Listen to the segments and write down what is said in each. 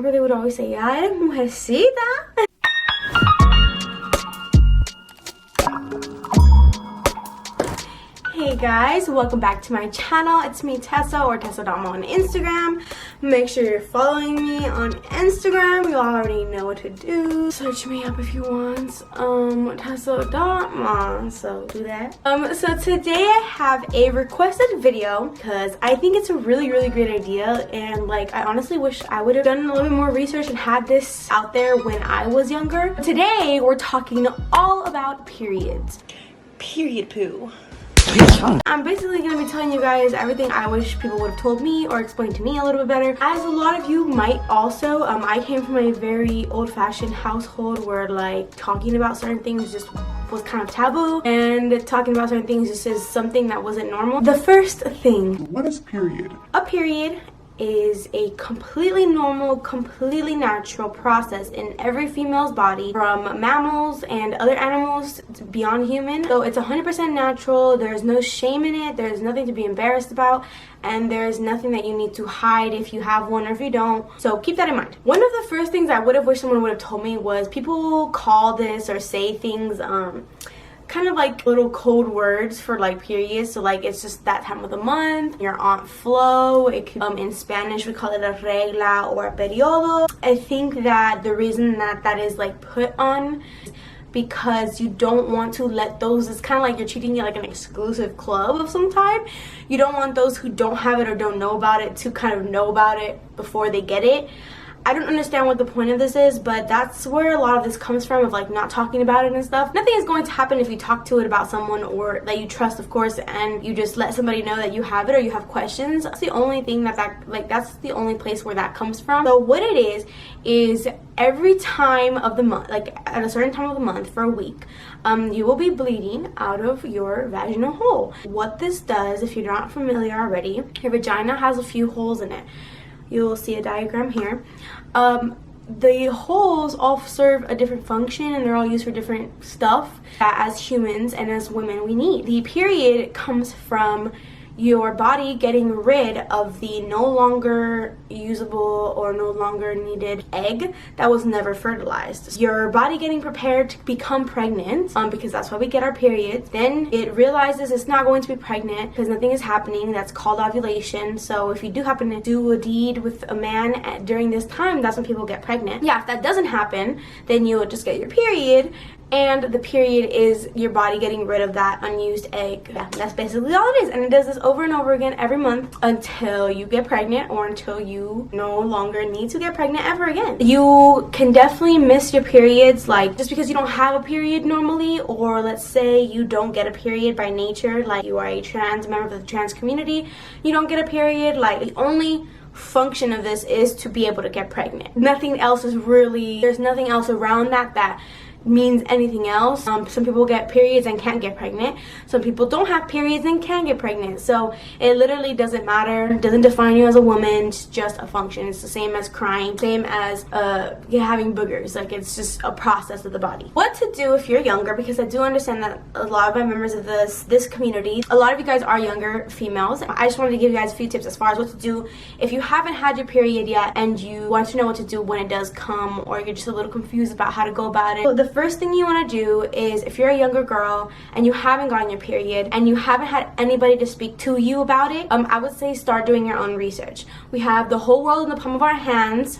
remember they would always say, "Ay, eres mujercita." Hey guys, welcome back to my channel. It's me, Tesa, or Tesa.ma on Instagram. Make sure you're following me on Instagram. You already know what to do. Search me up if you want. Tesa.ma. So do that. So today I have a requested video because I think it's a really great idea, and like I honestly wish I would have done a little bit more research and had this out there when I was younger. Today we're talking all about periods. Period poo. I'm basically going to be telling you guys everything I wish people would have told me or explained to me a little bit better. As a lot of you might also, I came from a very old-fashioned household where like talking about certain things just was kind of taboo, and talking about certain things just is something that wasn't normal. The first thing. What is period? A period is a completely normal, completely natural process in every female's body, from mammals and other animals beyond human. So it's 100% natural. There's no shame in it. There's nothing to be embarrassed about, and there's nothing that you need to hide if you have one or if you don't. So keep that in mind. One of the first things I would have wished someone would have told me was people call this or say things kind of like little code words for like periods. So like it's just that time of the month, your Aunt Flo. It could, in Spanish we call it a regla or a periodo. I think that the reason that that is like put on is because you don't want to let those, it's kind of like you're treating it like an exclusive club of some type. You don't want those who don't have it or don't know about it to kind of know about it before they get it. I don't understand what the point of this is, but that's where a lot of this comes from, of like not talking about it and stuff. Nothing is going to happen if you talk to it about someone or that you trust, of course, and you just let somebody know that you have it or you have questions. That's the only thing that's the only place where that comes from. So what it is every time of the month, like at a certain time of the month for a week, you will be bleeding out of your vaginal hole. What this does, if you're not familiar already, your vagina has a few holes in it. You'll see a diagram here. The holes all serve a different function, and they're all used for different stuff that as humans and as women we need. The period comes from your body getting rid of the no longer usable or no longer needed egg that was never fertilized. Your body getting prepared to become pregnant, because that's why we get our periods. Then it realizes it's not going to be pregnant because nothing is happening. That's called ovulation. So if you do happen to do a deed with a man during this time, that's when people get pregnant. Yeah, if that doesn't happen, then you'll just get your period. And the period is your body getting rid of that unused egg. Yeah, that's basically all it is. And it does this over and over again every month until you get pregnant or until you no longer need to get pregnant ever again. You can definitely miss your periods, like just because you don't have a period normally, or let's say you don't get a period by nature, like you are a trans member of the trans community, you don't get a period. Like the only function of this is to be able to get pregnant. Nothing else is really, there's nothing else around that means anything else. Some people get periods and can't get pregnant. Some people don't have periods and can get pregnant. So it literally doesn't matter. It doesn't define you as a woman. It's just a function. It's the same as crying, same as having boogers. Like it's just a process of the body. What to do if you're younger, because I do understand that a lot of my members of this community, a lot of you guys are younger females. I just wanted to give you guys a few tips as far as what to do if you haven't had your period yet and you want to know what to do when it does come, or you're just a little confused about how to go about it. So the first thing you want to do is, if you're a younger girl and you haven't gotten your period and you haven't had anybody to speak to you about it, I would say start doing your own research. We have the whole world in the palm of our hands,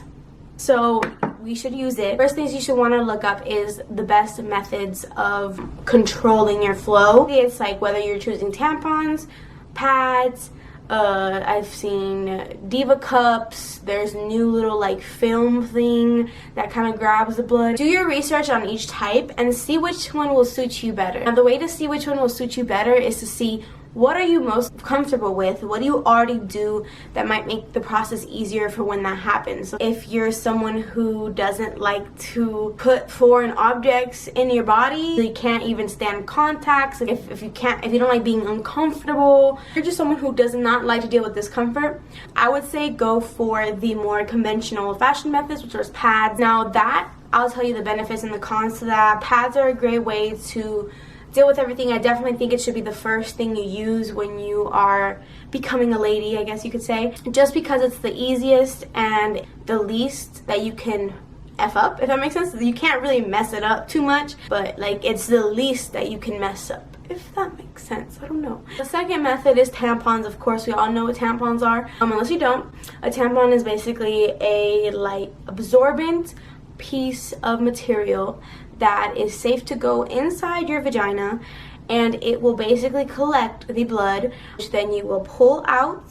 so we should use it. First things you should want to look up is the best methods of controlling your flow. It's like whether you're choosing tampons, pads, I've seen diva cups. There's new little like film thing that kind of grabs the blood. Do your research on each type and see which one will suit you better. Now the way to see which one will suit you better is to see what are you most comfortable with? What do you already do that might make the process easier for when that happens? So if you're someone who doesn't like to put foreign objects in your body, you can't even stand contacts, if you don't like being uncomfortable, you're just someone who does not like to deal with discomfort, I would say go for the more conventional fashion methods, which are pads. Now that, I'll tell you the benefits and the cons to that. Pads are a great way to deal with everything. I definitely think it should be the first thing you use when you are becoming a lady, I guess you could say, just because it's the easiest and the least that you can F up, if that makes sense. You can't really mess it up too much, but like it's the least that you can mess up, if that makes sense. I don't know. The second method is tampons. Of course, we all know what tampons are. Unless you don't, a tampon is basically a light absorbent piece of material that is safe to go inside your vagina, and it will basically collect the blood, which then you will pull out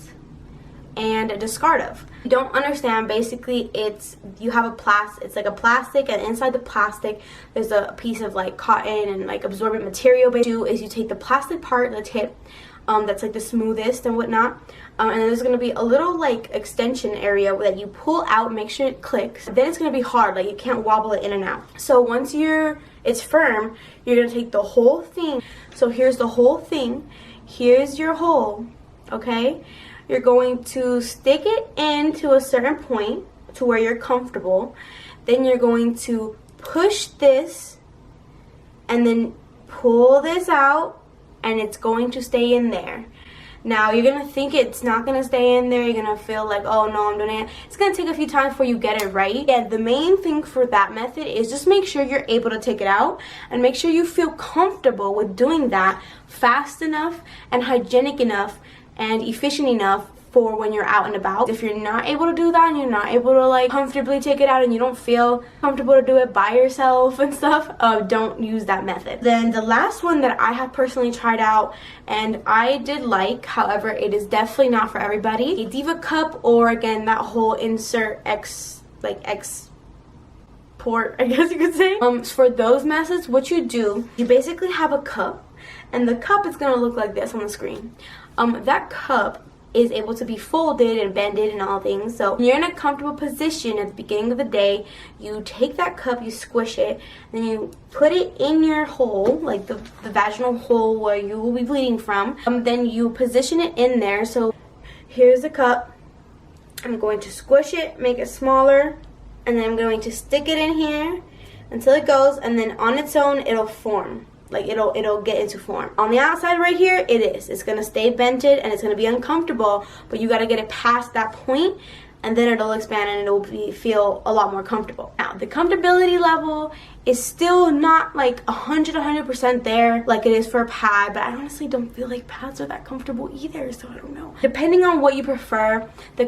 and discard of. You don't understand, basically it's it's like a plastic, and inside the plastic there's a piece of like cotton and like absorbent material. What you do is you take the plastic part, the tip, that's like the smoothest and whatnot, and then there's going to be a little like extension area that you pull out, make sure it clicks. Then it's going to be hard, like you can't wobble it in and out. So once it's firm, you're going to take the whole thing. So here's the whole thing, here's your hole, okay? You're going to stick it into a certain point to where you're comfortable. Then you're going to push this and then pull this out, and it's going to stay in there. Now you're gonna think it's not gonna stay in there. You're gonna feel like, oh no, I'm doing it. It's gonna take a few times before you get it right. And the main thing for that method is just make sure you're able to take it out, and make sure you feel comfortable with doing that fast enough and hygienic enough and efficient enough for when you're out and about. If you're not able to do that and you're not able to like comfortably take it out and you don't feel comfortable to do it by yourself and stuff, don't use that method. Then the last one that I have personally tried out and I did like, however it is definitely not for everybody, a diva cup, or again that whole insert port, I guess you could say. For those methods, what you do, you basically have a cup, and the cup is gonna look like this on the screen. That cup is able to be folded and bended and all things. So when you're in a comfortable position at the beginning of the day, you take that cup, you squish it, then you put it in your hole, like the vaginal hole where you will be bleeding from. Then you position it in there. So here's the cup. I'm going to squish it, make it smaller, and then I'm going to stick it in here until it goes, and then on its own it'll form. Like it'll get into form. On the outside right here, it's gonna stay bented and it's gonna be uncomfortable, but you gotta get it past that point, and then it'll expand and it'll feel a lot more comfortable. Now, the comfortability level is still not like 100% there like it is for a pad, but I honestly don't feel like pads are that comfortable either, so I don't know. Depending on what you prefer, the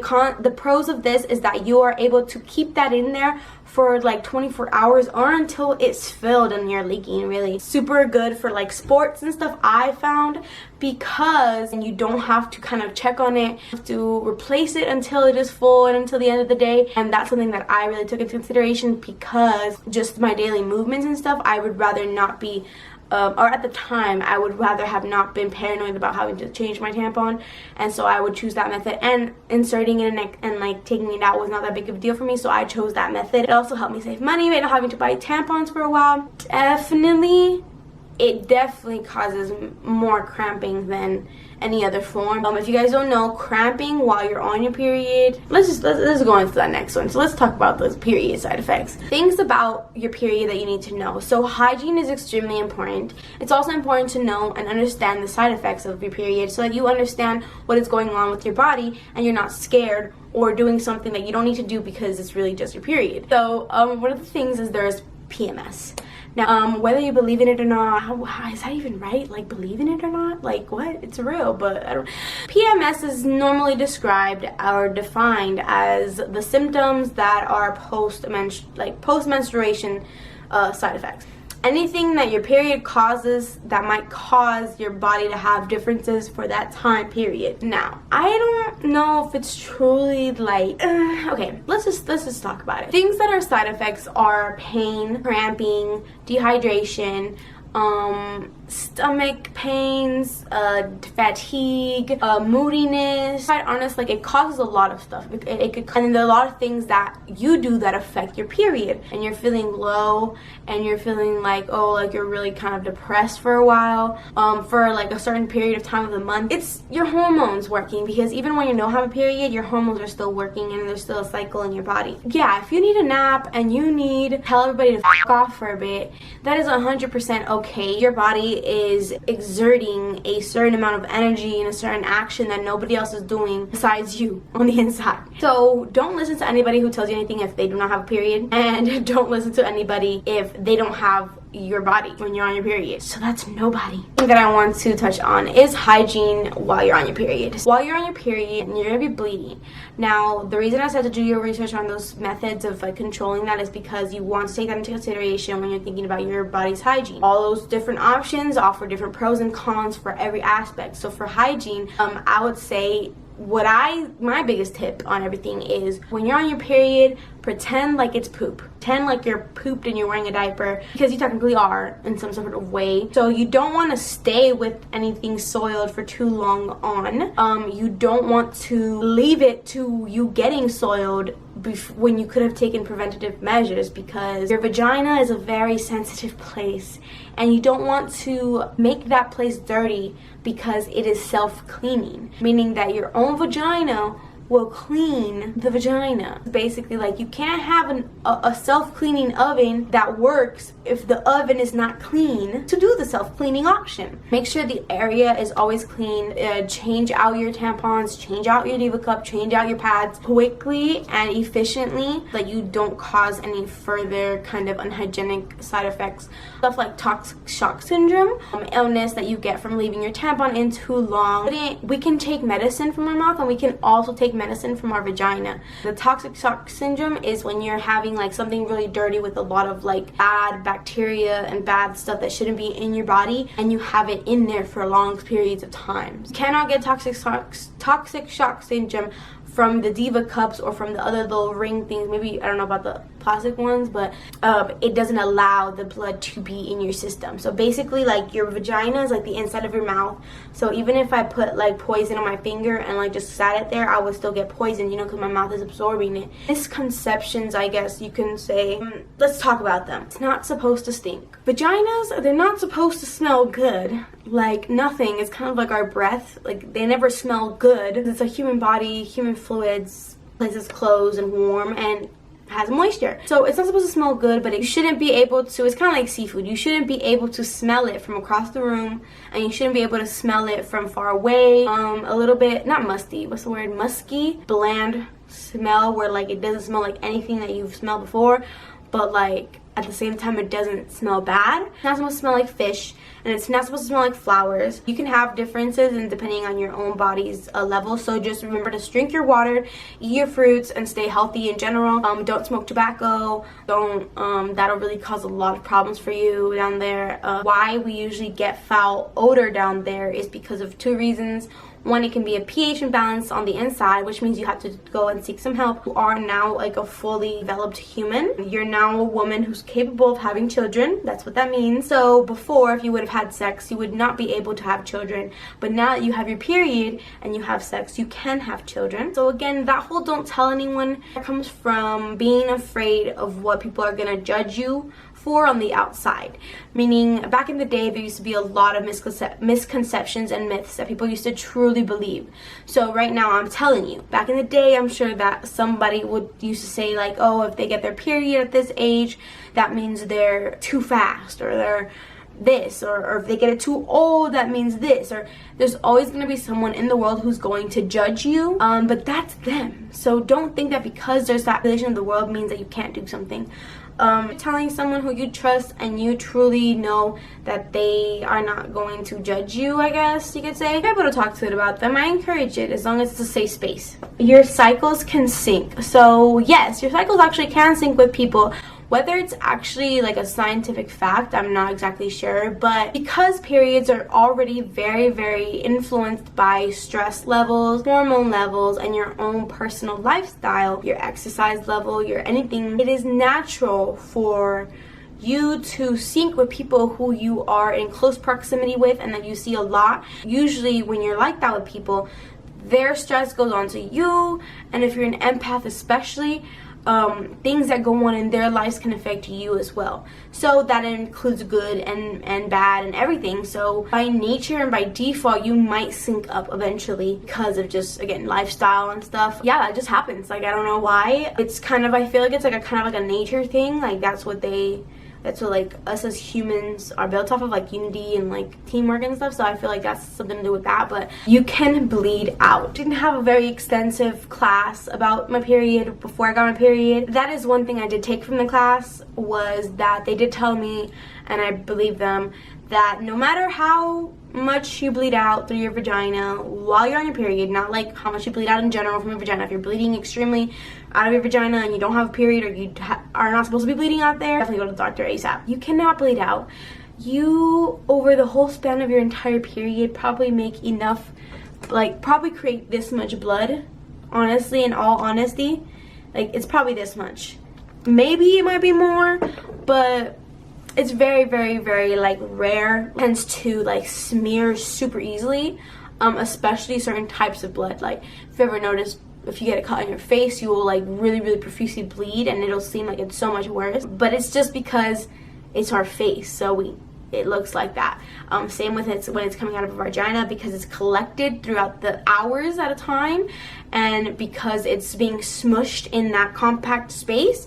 pros of this is that you are able to keep that in there for like 24 hours or until it's filled and you're leaking. Really super good for like sports and stuff, I found, because you don't have to kind of check on it. You have to replace it until it is full and until the end of the day, and that's something that I really took into consideration, because just my daily movements and stuff, I would rather not be or at the time I would rather have not been paranoid about having to change my tampon, and so I would choose that method. And inserting it and like taking it out was not that big of a deal for me, so I chose that method. It also helped me save money by not having to buy tampons for a while. It definitely causes more cramping than any other form. If you guys don't know, cramping while you're on your period, let's go into that next one. So let's talk about those period side effects. Things about your period that you need to know. So hygiene is extremely important. It's also important to know and understand the side effects of your period, so that you understand what is going on with your body and you're not scared or doing something that you don't need to do because it's really just your period. So one of the things is there's PMS. Now, whether you believe in it or not, how is that even right? Like, believe in it or not? Like, what? It's real, but I don't. PMS is normally described or defined as the symptoms that are post-menstruation side effects. Anything that your period causes that might cause your body to have differences for that time period. Now, I don't know if it's truly like, okay, let's just talk about it. Things that are side effects are pain, cramping, dehydration, stomach pains, fatigue, moodiness. Quite honest, like, it causes a lot of stuff. It could, and there are a lot of things that you do that affect your period, and you're feeling low, and you're feeling like, oh, like you're really kind of depressed for a while, for like a certain period of time of the month. It's your hormones working, because even when you don't have a period, your hormones are still working and there's still a cycle in your body. Yeah, if you need a nap and you need to tell everybody to f off for a bit, that is 100% okay. okay. Your body is exerting a certain amount of energy and a certain action that nobody else is doing besides you on the inside. So don't listen to anybody who tells you anything if they do not have a period, and don't listen to anybody if they don't have your body when you're on your period. So that's nobody. The thing that I want to touch on is hygiene while you're on your period. While you're on your period, you're gonna be bleeding. Now, the reason I said to do your research on those methods of like controlling that is because you want to take that into consideration when you're thinking about your body's hygiene. All those different options offer different pros and cons for every aspect. So for hygiene, I would say my biggest tip on everything is when you're on your period, pretend like it's poop. Pretend like you're pooped and you're wearing a diaper, because you technically are in some sort of way. So you don't want to stay with anything soiled for too long on. You don't want to leave it to you getting soiled when you could have taken preventative measures, because your vagina is a very sensitive place and you don't want to make that place dirty because it is self-cleaning, meaning that your own vagina will clean the vagina. Basically, like, you can't have a self-cleaning oven that works if the oven is not clean to do the self-cleaning option. Make sure the area is always clean. Change out your tampons, change out your diva cup, change out your pads quickly and efficiently, that you don't cause any further kind of unhygienic side effects. Stuff like toxic shock syndrome, illness that you get from leaving your tampon in too long. We can take medicine from our mouth, and we can also take medicine from our vagina. The toxic shock syndrome is when you're having like something really dirty with a lot of like bad bacteria and bad stuff that shouldn't be in your body, and you have it in there for long periods of time. You cannot get toxic shock syndrome from the diva cups or from the other little ring things. Maybe, I don't know about the plastic ones, but it doesn't allow the blood to be in your system. So basically, like, your vagina is like the inside of your mouth. So even if I put like poison on my finger and like just sat it there, I would still get poisoned, you know, because my mouth is absorbing it. Misconceptions, I guess you can say. Let's talk about them. It's not supposed to stink. Vaginas, they're not supposed to smell good. Like nothing. It's kind of like our breath. Like, they never smell good. It's a human body, human fluids, places closed and warm and has moisture. So it's not supposed to smell good, but you shouldn't be able to, it's kind of like seafood. You shouldn't be able to smell it from across the room, and you shouldn't be able to smell it from far away. A little bit, not musty, what's the word? Musky, bland smell, where like it doesn't smell like anything that you've smelled before, but like at the same time it doesn't smell bad. It's not supposed to smell like fish, and it's not supposed to smell like flowers. You can have differences and depending on your own body's level, so just remember to drink your water, eat your fruits, and stay healthy in general. Don't smoke tobacco. That'll really cause a lot of problems for you down there. Why we usually get foul odor down there is because of two reasons. One, it can be a pH imbalance on the inside, which means you have to go and seek some help. You are now like a fully developed human. You're now a woman who's capable of having children. That's what that means. So before, if you would have had sex, you would not be able to have children. But now that you have your period and you have sex, you can have children. So again, that whole don't tell anyone comes from being afraid of what people are gonna judge you for on the outside. Meaning, back in the day, there used to be a lot of misconceptions and myths that people used to truly believe. So right now, I'm telling you, back in the day, I'm sure that somebody used to say like, oh, if they get their period at this age, that means they're too fast, or they're this, or if they get it too old, that means this, or there's always going to be someone in the world who's going to judge you, but that's them. So don't think that because there's that position of the world means that you can't do something. Telling someone who you trust and you truly know that they are not going to judge you, I guess you could say. You're able to talk to it about them. I encourage it as long as it's a safe space. Your cycles can sync. So yes, your cycles actually can sync with people. Whether it's actually like a scientific fact, I'm not exactly sure, but because periods are already very, very influenced by stress levels, hormone levels, and your own personal lifestyle, your exercise level, your anything, it is natural for you to sync with people who you are in close proximity with and that you see a lot. Usually when you're like that with people, their stress goes on to you, and if you're an empath especially, things that go on in their lives can affect you as well. So that includes good and bad and everything. So by nature and by default, you might sync up eventually because of just, again, lifestyle and stuff. Yeah, that just happens. Like, I don't know why. It's kind of, I feel like it's like a kind of like a nature thing. Like, that's what they That's what like us as humans are built off of, like unity and like teamwork and stuff. So I feel like that's something to do with that. But you can bleed out. Didn't have a very extensive class about my period before I got my period. That is one thing I did take from the class, was that they did tell me, and I believe them, that no matter how much you bleed out through your vagina while you're on your period, not like how much you bleed out in general from your vagina, if you're bleeding extremely out of your vagina and you don't have a period, or you are not supposed to be bleeding out there, definitely go to the doctor ASAP. You cannot bleed out. You, over the whole span of your entire period, probably make enough, like probably create this much blood, honestly, in all honesty. Like it's probably this much. Maybe it might be more, but it's very, very, very like rare. It tends to like smear super easily, especially certain types of blood. Like if you ever noticed, if you get a cut on your face, you will like really, really profusely bleed, and it'll seem like it's so much worse. But it's just because it's our face, so it looks like that. Same with it when it's coming out of a vagina, because it's collected throughout the hours at a time, and because it's being smushed in that compact space.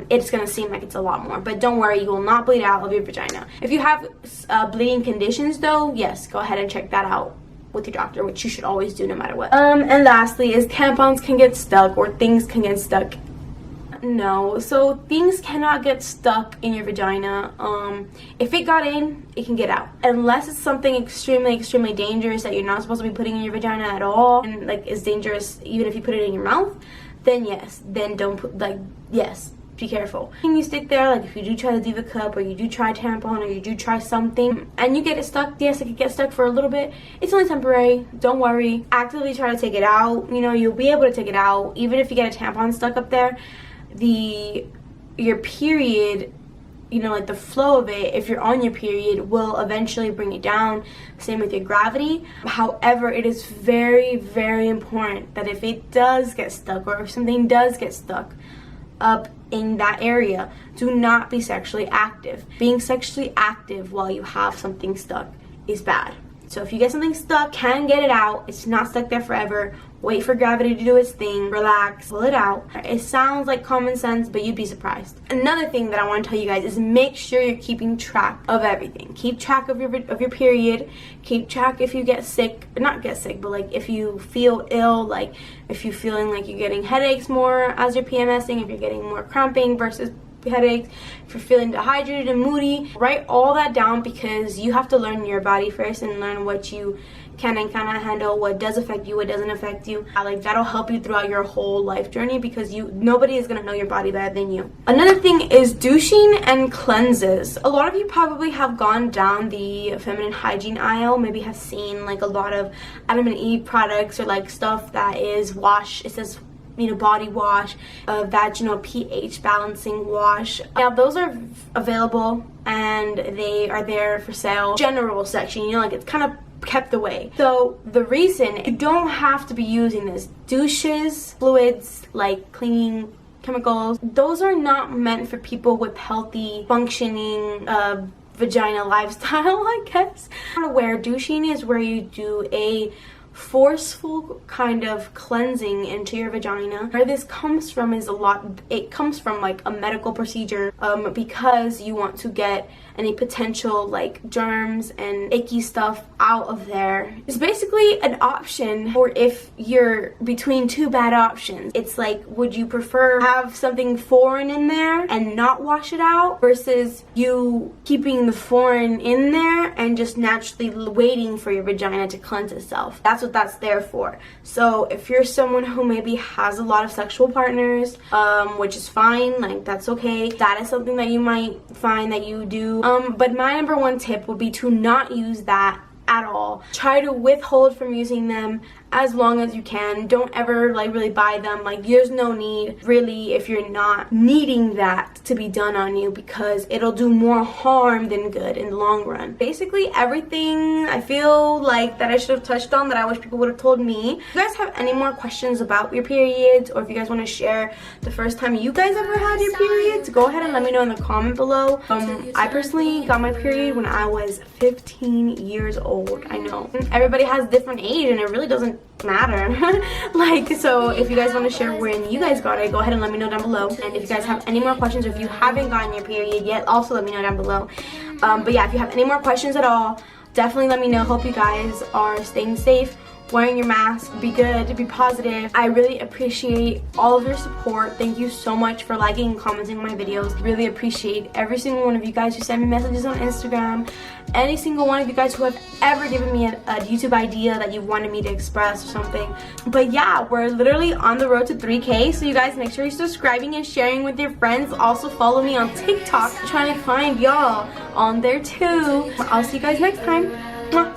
It's gonna seem like it's a lot more, but don't worry, you will not bleed out of your vagina. If you have bleeding conditions though, yes, go ahead and check that out with your doctor, which you should always do no matter what. And lastly is tampons can get stuck, or things can get stuck. No, so things cannot get stuck in your vagina. If it got in, it can get out, unless it's something extremely, extremely dangerous that you're not supposed to be putting in your vagina at all, and like is dangerous even if you put it in your mouth. Then yes, then don't put, like, yes, be careful. You stick there, like if you do try the Diva cup, or you do try tampon, or you do try something and you get it stuck, yes, it could get stuck for a little bit. It's only temporary, don't worry. Actively try to take it out. You know, you'll be able to take it out. Even if you get a tampon stuck up there, your period, you know, like the flow of it, if you're on your period, will eventually bring it down. Same with your gravity. However, it is very, very important that if it does get stuck, or if something does get stuck up in that area, do not be sexually active. Being sexually active while you have something stuck is bad. So if you get something stuck, can get it out. It's not stuck there forever. Wait for gravity to do its thing. Relax. Pull it out. It sounds like common sense, but you'd be surprised. Another thing that I want to tell you guys is make sure you're keeping track of everything. Keep track of your period. Keep track if you get sick. Not get sick, but like if you feel ill, like if you're feeling like you're getting headaches more as you're PMSing, if you're getting more cramping versus headaches, if you're feeling dehydrated and moody. Write all that down, because you have to learn your body first and learn what you can and cannot handle, what does affect you, what doesn't affect you. Like that'll help you throughout your whole life journey, because nobody is gonna know your body better than you. Another thing is douching and cleanses. A lot of you probably have gone down the feminine hygiene aisle, maybe have seen like a lot of Adam and Eve products, or like stuff that is wash. It says, you know, body wash, vaginal pH balancing wash. Now those are available and they are there for sale. General section, you know, like it's kind of kept away. So the reason you don't have to be using this, douches, fluids like cleaning chemicals, those are not meant for people with healthy functioning vagina lifestyle, I guess. Where douching is where you do a forceful kind of cleansing into your vagina. Where this comes from is it comes from like a medical procedure, because you want to get any potential like germs and icky stuff out of there. It's basically an option for if you're between two bad options. It's like, would you prefer have something foreign in there and not wash it out, versus you keeping the foreign in there and just naturally waiting for your vagina to cleanse itself? That's what that's there for. So if you're someone who maybe has a lot of sexual partners, which is fine, like that's okay, that is something that you might find that you do. But my number one tip would be to not use that at all. Try to withhold from using them as long as you can. Don't ever like really buy them. Like there's no need really if you're not needing that to be done on you, because it'll do more harm than good in the long run. Basically everything I feel like that I should have touched on that I wish people would have told me. If you guys have any more questions about your periods, or if you guys want to share the first time you guys ever had your periods, go ahead and let me know in the comment below. I personally got my period when I was 15 years old. I know everybody has different age and it really doesn't doesn't matter. Like, so if you guys want to share when you guys got it, go ahead and let me know down below. And if you guys have any more questions, or if you haven't gotten your period yet, also let me know down below. But yeah, if you have any more questions at all, definitely let me know. Hope you guys are staying safe, wearing your mask, be good, be positive. I really appreciate all of your support. Thank you so much for liking and commenting on my videos. Really appreciate every single one of you guys who send me messages on Instagram, any single one of you guys who have ever given me a YouTube idea that you wanted me to express or something. But yeah, we're literally on the road to 3K, so you guys make sure you're subscribing and sharing with your friends. Also follow me on TikTok, trying to find y'all on there too. I'll see you guys next time. Mwah.